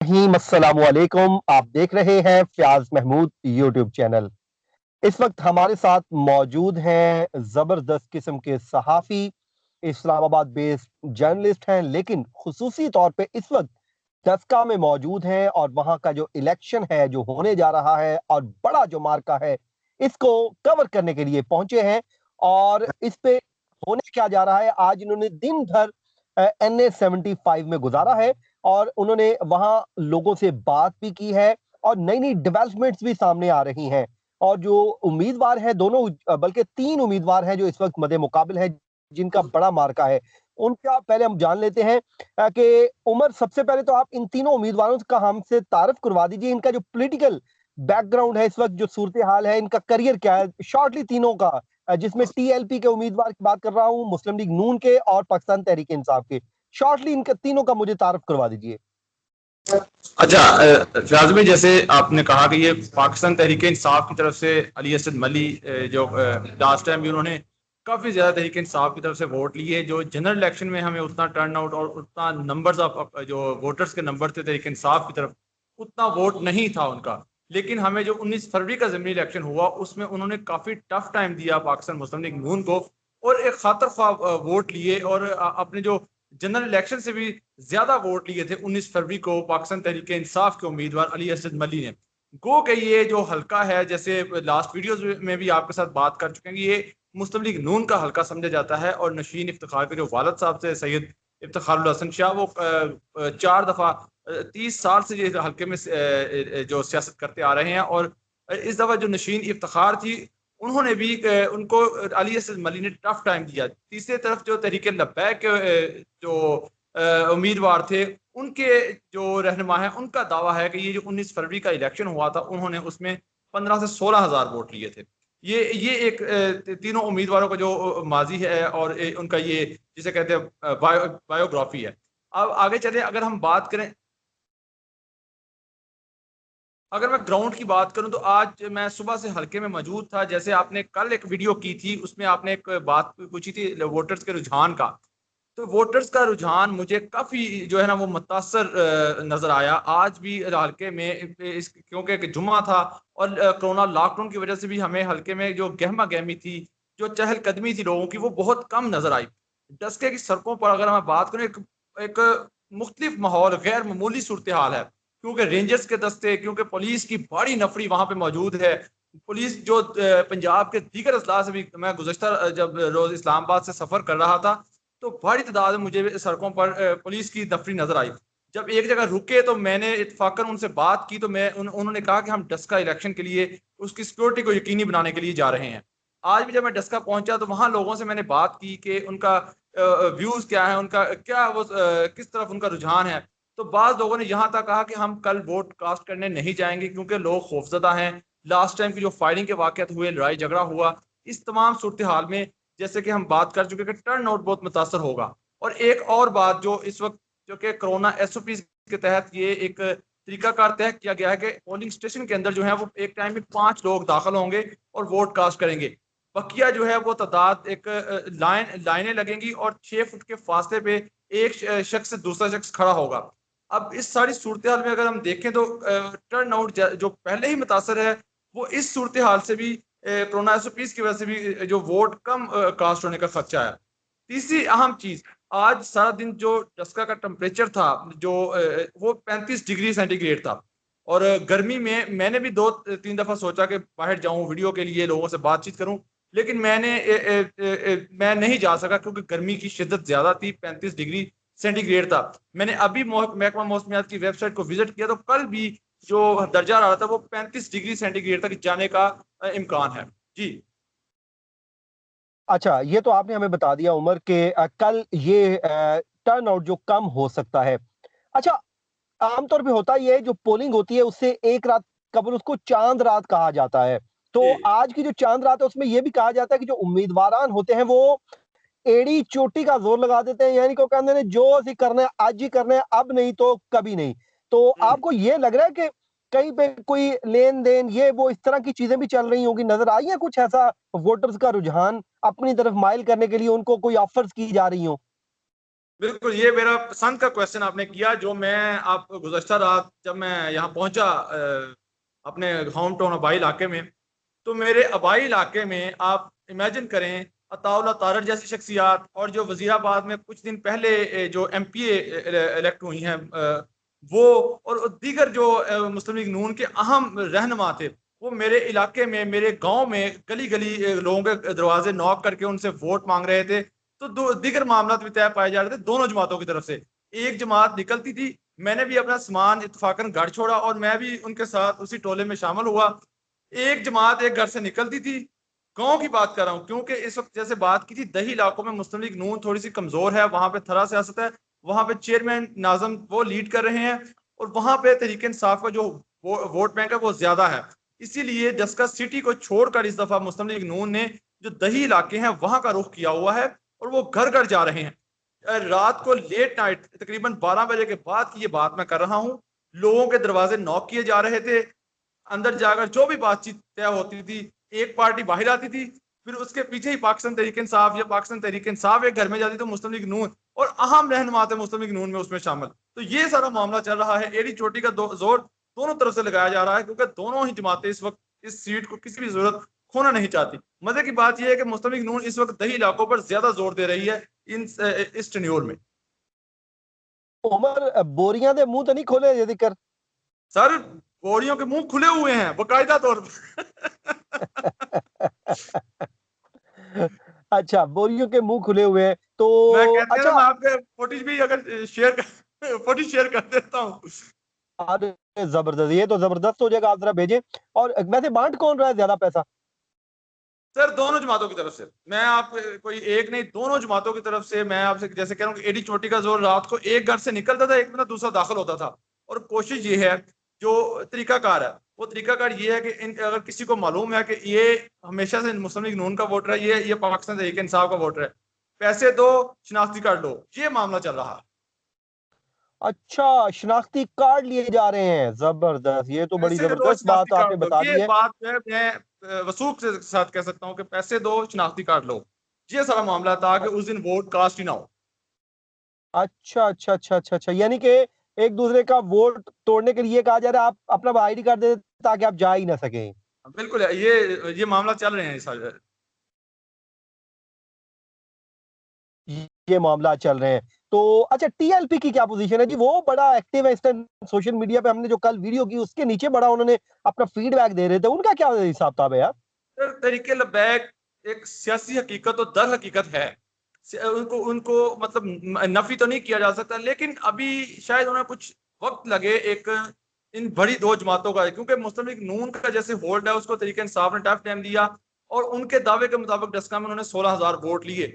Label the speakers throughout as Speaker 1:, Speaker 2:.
Speaker 1: अस्सलामुअलैकुम। आप देख रहे हैं फयाज महमूद यूट्यूब चैनल। इस वक्त हमारे साथ मौजूद हैं जबरदस्त किस्म के सहाफी, इस्लामाबाद बेस्ड जर्नलिस्ट हैं, लेकिन खुसूसी तौर पे इस वक्त दसका में मौजूद हैं और वहां का जो इलेक्शन है जो होने जा रहा है और बड़ा जो मार्का है इसको कवर करने के लिए पहुंचे हैं। और इस पे होने क्या जा रहा है, आज इन्होंने दिन भर NA-75 में गुजारा है और उन्होंने वहां लोगों से बात भी की है और नई नई डेवलपमेंट्स भी सामने आ रही हैं। और जो उम्मीदवार है दोनों, बल्कि तीन उम्मीदवार हैं जो इस वक्त मदे मुकाबिल है, जिनका बड़ा मार्का है। उनका पहले हम जान लेते हैं कि उमर, सबसे पहले तो आप इन तीनों उम्मीदवारों का हमसे तारफ करवा दीजिए, इनका जो पॉलिटिकल बैकग्राउंड है, इस वक्त जो सूरत हाल है, इनका करियर क्या है शॉर्टली तीनों का, जिसमें TLP के उम्मीदवार की बात कर रहा हूं, मुस्लिम लीग नून के और पाकिस्तान तहरीक इंसाफ के। शॉर्टली इनके तीनों का मुझे तारफ करवा दीजिए।
Speaker 2: अच्छा, फियाज भाई, जैसे आपने कहा कि ये पाकिस्तान तहरीक इंसाफ की तरफ से अली असद मली, जो लास्ट टाइम भी उन्होंने काफी ज्यादा तहरीक इंसाफ की तरफ से वोट लिए। जो जनरल इलेक्शन में हमें उतना टर्न आउट और उतना नंबर्स ऑफ जो वोटर्स के नंबर थे तहरीक इंसाफ की तरफ, उतना वोट नहीं था उनका। लेकिन हमें जो 19 फरवरी का ज़मीनी इलेक्शन हुआ उसमें उन्होंने काफी टफ टाइम दिया पाकिस्तान मुस्लिम लीग नून को, और एक खातर ख्वाह वोट लिए, और अपने जो जनरल इलेक्शन से भी ज्यादा वोट लिए थे 19 फरवरी को पाकिस्तान तहरीक इंसाफ के उम्मीदवार अली असद मली ने। गो के ये जो हल्का है, जैसे लास्ट वीडियोस में भी आपके साथ बात कर चुके हैं कि ये मुस्लिम लीग नून का हल्का समझा जाता है, और नशीन इफ्तिखार के जो वालद साहब से सैयद इफ्तिखारुल हसन शाह, वो 4 दफा 30 साल से ये हल्के में जो सियासत करते आ रहे हैं। और इस दफा जो नशीन इफ्तिखार थी, उन्होंने भी उनको अली असद मली ने टफ टाइम दिया। तीसरी तरफ जो तहरीक लब्बैक जो उम्मीदवार थे, उनके जो रहनुमा है, उनका दावा है कि ये जो 19 फरवरी का इलेक्शन हुआ था उन्होंने उसमें 15 से 16 हजार वोट लिए थे। ये एक तीनों उम्मीदवारों का जो माजी है और उनका ये जिसे कहते हैं बायोग्राफी है। अब आगे चले, अगर हम बात करें, अगर मैं ग्राउंड की बात करूं तो आज मैं सुबह से हल्के में मौजूद था। जैसे आपने कल एक वीडियो की थी, उसमें आपने एक बात पूछी थी वोटर्स के रुझान का। तो वोटर्स का रुझान मुझे काफी जो है ना वो मुतासर नजर आया आज भी हल्के में, क्योंकि एक जुम्मा था और कोरोना लॉकडाउन की वजह से भी हमें हल्के में जो गहमा गहमी थी, जो चहलकदमी थी लोगों की, वो बहुत कम नजर आई। डस्के की सड़कों पर अगर मैं बात करूं, एक मुख्तलिफ माहौल, गैर मामूली सूरत हाल है, क्योंकि रेंजर्स के दस्ते, क्योंकि पुलिस की बड़ी नफरी वहां पे मौजूद है। पुलिस जो पंजाब के दीगर अजला से भी, मैं गुज़श्ता जब रोज इस्लामाबाद से सफर कर रहा था तो बड़ी तादाद में मुझे सड़कों पर पुलिस की नफरी नजर आई। जब एक जगह रुके तो मैंने इत्फाकन उनसे बात की, तो उन्होंने कहा कि हम डस्का इलेक्शन के लिए उसकी सिक्योरिटी को यकीनी बनाने के लिए जा रहे हैं। आज भी जब मैं डस्का पहुंचा तो वहां लोगों से मैंने बात की कि उनका व्यूज क्या है, उनका क्या वो किस तरफ उनका रुझान है। तो बाद लोगों ने यहाँ तक कहा कि हम कल वोट कास्ट करने नहीं जाएंगे क्योंकि लोग खौफजदा हैं। लास्ट टाइम की जो फायरिंग के वाकयात हुए, लड़ाई झगड़ा हुआ, इस तमाम सूरत हाल में जैसे कि हम बात कर चुके कि टर्न आउट बहुत मुतासर होगा। और एक और बात जो इस वक्त, जो कि कोरोना SOP के तहत ये एक तरीकाकार तय किया गया है कि पोलिंग स्टेशन के अंदर जो है वो एक टाइम में 5 लोग दाखिल होंगे और वोट कास्ट करेंगे। बकिया जो है वो तादाद एक लाइनें लगेंगी और 6 फुट के फासले पे एक शख्स से दूसरा शख्स खड़ा होगा। अब इस सारी सूरत हाल में अगर हम देखें तो टर्न आउट जो पहले ही मुतासर है, वो इस सूरत हाल से भी, कोरोना SOPs की वजह से भी जो वोट कम कास्ट होने का खदशा है। तीसरी अहम चीज, आज सारा दिन जो डस्का का टेम्परेचर था, जो वो 35 डिग्री सेंटीग्रेड था। और गर्मी में मैंने भी 2-3 दफा सोचा कि बाहर जाऊं वीडियो के लिए, लोगों से बातचीत करूं, लेकिन मैं नहीं जा सका क्योंकि गर्मी की शिद्दत ज्यादा थी, 35 डिग्री सेंटीग्रेड था। मैंने अभी महकमा मौसमियात की वेबसाइट को विजिट किया तो कल भी जो दर्जा रहा था वो 35 डिग्री सेंटीग्रेड तक जाने का इम्कान है। जी।
Speaker 1: अच्छा, ये तो आपने हमें बता दिया उमर के कल ये टर्न आउट जो कम हो सकता है। अच्छा, आमतौर पे होता ये है, जो पोलिंग होती है उससे एक रात कबल उसको चांद रात कहा जाता है। तो
Speaker 2: जी।
Speaker 1: आज की जो चांद रात है उसमें ये भी कहा जाता है कि जो उम्मीदवारान होते हैं वो एड़ी चोटी का जोर लगा देते हैं, यानी को कहते हैं जो असि करना है आज ही करना है, अब नहीं तो कभी नहीं। तो
Speaker 2: हम्म।
Speaker 1: आपको ये लग रहा है कि कहीं पे कोई लेन देन ये वो इस तरह की चीजें भी चल रही होंगी, नजर आई है कुछ ऐसा, वोटर्स का रुझान अपनी तरफ माइल करने के लिए उनको कोई ऑफर्स की जा रही हो?
Speaker 2: बिल्कुल, ये मेरा पसंद का क्वेश्चन आपने किया, जो मैं आप गुज़श्ता रात जब मैं यहाँ पहुँचा अपने होम टाउन आबाई इलाके में, तो मेरे आबाई इलाके में आप इमेजिन करें अताउल्लाह तारड़ जैसी शख्सियात और जो वज़ीराबाद में कुछ दिन पहले जो एमपीए इलेक्ट हुई हैं वो और दीगर जो मुस्लिम लीग नून के अहम रहनुमा थे, वो मेरे इलाके में, मेरे गाँव में गली-गली लोगों के दरवाज़े नॉक करके उनसे वोट माँग रहे थे। तो दो दीगर मामलात भी तय पाए जा रहे थे दोनों जमातों की तरफ से। एक जमात निकलती थी, मैंने भी अपना सामान इत्तफ़ाक़न घर छोड़ा और मैं भी उनके साथ उसी टोले में शामिल हुआ। एक जमात एक घर से निकलती थी, गाँव की बात कर रहा हूँ क्योंकि इस वक़्त जैसे बात की थी दही इलाकों में मुस्लिम लीग नून थोड़ी-सी कमज़ोर है, वहाँ पे थरा सियासत है, वहाँ पे चेयरमैन नाज़िम वो लीड कर रहे हैं और वहाँ पे तहरीक-ए-इंसाफ का जो वोट बैंक है वो ज़्यादा है। इसीलिए दस्कस सिटी को छोड़कर इस दफ़ा मुस्लिम लीग नून ने जो दही इलाके हैं वहाँ का रुख किया हुआ है और वो घर-घर जा रहे हैं। रात को लेट नाइट तकरीबन 12 बजे के बाद की ये बात मैं कर रहा हूँ, लोगों के दरवाज़े नॉक किए जा रहे थे, अंदर जाकर जो भी बातचीत तय होती थी, एक पार्टी बाहर आती थी, फिर उसके पीछे ही पाकिस्तान तहरीक-ए-इंसाफ या पाकिस्तान तहरीक-ए-इंसाफ एक घर में जाती तो मुस्लिम लीग नून और अहम रहनुमा थे मुस्लिम लीग नून में उसमें शामिल। तो ये सारा मामला चल रहा है, एड़ी-चोटी का दो ज़ोर दोनों तरफ से लगाया जा रहा है क्योंकि दोनों ही जमातें इस वक़्त इस सीट को किसी भी ज़रूरत खोना नहीं चाहती। मज़े की बात ये है कि मुस्लिम लीग नून इस वक़्त दही इलाकों पर ज़्यादा ज़ोर दे रही है इस टेन्योर में।
Speaker 1: उमर बोरियां दे मुंह तो नहीं खोले ये दिक्कर।
Speaker 2: सर, पौड़ियों के मुँह खुले हुए हैं, बाकायदा तौर पर।
Speaker 1: अच्छा, बोरियों के मुंह खुले हुए हैं तो
Speaker 2: मैं कहते हैं ना
Speaker 1: अच्छा।
Speaker 2: मैं आपके फुटेज भी अगर शेयर कर फुटेज शेयर कर देता हूँ।
Speaker 1: अरे जबरदस्त, ये तो जबरदस्त हो जाएगा, आप जरा भेजें। और वैसे बांट कौन रहा है ज्यादा पैसा?
Speaker 2: सर दोनों जमातों की तरफ से मैं आप कोई एक नहीं दोनों जमातों की तरफ से मैं आपसे जैसे कह रहा हूँ कि एडी चोटी का जोर रात को एक घर से निकलता था एक बंदा दूसरा दाखिल होता था और कोशिश ये है जो तरीकाकार है वो तरीकाकार ये है कि अगर किसी को मालूम है कि ये हमेशा से मुस्लिम लीग नून का वोटर है ये पाकिस्तान तहरीक इंसाफ का वोटर है पैसे दो शनाख्ती कार्ड लो ये मामला चल रहा है।
Speaker 1: अच्छा, शिनाख्ती कार्ड लिए जा रहे हैं, जबरदस्त, ये तो बड़ी
Speaker 2: पैसे दो
Speaker 1: जबरदस्त
Speaker 2: शनाख्ती
Speaker 1: बात आपने
Speaker 2: कार्ड लो
Speaker 1: बता
Speaker 2: ये
Speaker 1: दी है।
Speaker 2: बात जो है मैं वसूख से साथ कह सकता हूँ कि पैसे दो शनाख्ती कार्ड लो ये सारा मामला था कि उस दिन वोट कास्ट ही ना हो।
Speaker 1: अच्छा अच्छा अच्छा अच्छा अच्छा, यानी कि एक दूसरे का वोट तोड़ने के लिए कहा जा रहा है, आप अपना आईडी कार्ड दे दें ताकि आप जा ही ना सकें।
Speaker 2: बिल्कुल है, ये मामला चल रहे हैं इस साल।
Speaker 1: ये मामला चल रहे हैं तो अच्छा, टीएलपी की क्या पोजीशन है जी? वो बड़ा एक्टिव है इस टाइम सोशल मीडिया पे, हमने जो कल वीडियो की उसके नीचे बड़ा उन्होंने अपना फीडबैक दे रहे थे, उनका क्या हिसाब किताब है यार?
Speaker 2: सर तरीके लबैक एक सियासी हकीकत और दर हकीकत है उनको उनको मतलब नफी तो नहीं किया जा सकता लेकिन अभी शायद उन्हें कुछ वक्त लगे एक इन बड़ी दो जमातों का क्योंकि मुस्लिम लीग नून का जैसे होल्ड है उसको तरीके इंसाफ ने टफ टाइम दिया और उनके दावे के मुताबिक डस्का में उन्होंने 16,000 वोट लिए।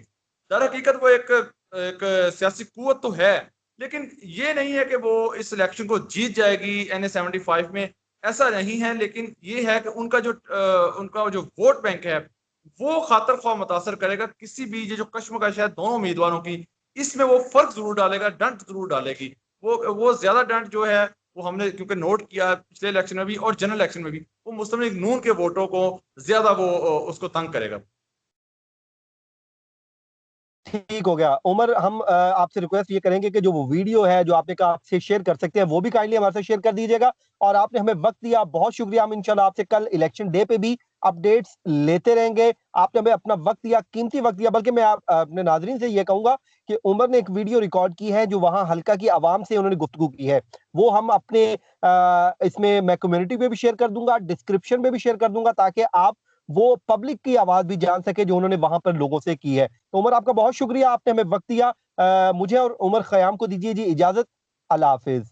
Speaker 2: दर हकीकत वो एक सियासी कुव्वत तो है लेकिन ये नहीं है कि वो इस इलेक्शन को जीत जाएगी NA-75 में ऐसा नहीं है लेकिन ये है कि उनका जो वोट बैंक है वो खातर ख्वाह मुतासर करेगा किसी भी ये जो कश्मकश है दोनों उम्मीदवारों की इसमें वो फर्क जरूर डालेगा डंट जरूर डालेगी। वो ज्यादा डंट जो है वो हमने क्योंकि नोट किया पिछले इलेक्शन में भी और जनरल इलेक्शन में भी वो मुस्लिम लीग नून के वोटों को ज्यादा वो उसको तंग करेगा।
Speaker 1: ठीक हो गया उमर, हम आपसे रिक्वेस्ट ये करेंगे कि जो वो वीडियो है जो आपने कहा आपसे शेयर कर सकते हैं वो भी काइंडली हमारे साथ शेयर कर दीजिएगा। और आपने हमें वक्त दिया, बहुत शुक्रिया। हम इंशाल्लाह आपसे कल इलेक्शन डे पे भी अपडेट्स लेते रहेंगे। आपने हमें अपना वक्त दिया, कीमती वक्त दिया। बल्कि मैं अपने नाजरीन से ये कहूंगा कि उमर ने एक वीडियो रिकॉर्ड की है जो वहां हल्का की आवाम से उन्होंने गुफ्तगू की है, वो हम अपने इसमें मैं कम्युनिटी पे भी शेयर कर दूंगा, डिस्क्रिप्शन में भी शेयर कर दूंगा, ताकि आप वो पब्लिक की आवाज भी जान सके जो उन्होंने वहां पर लोगों से की है। तो उमर, आपका बहुत शुक्रिया, आपने हमें वक्त दिया। मुझे और उमर खयाम को दीजिए जी इजाजत। अल्लाह हाफिज।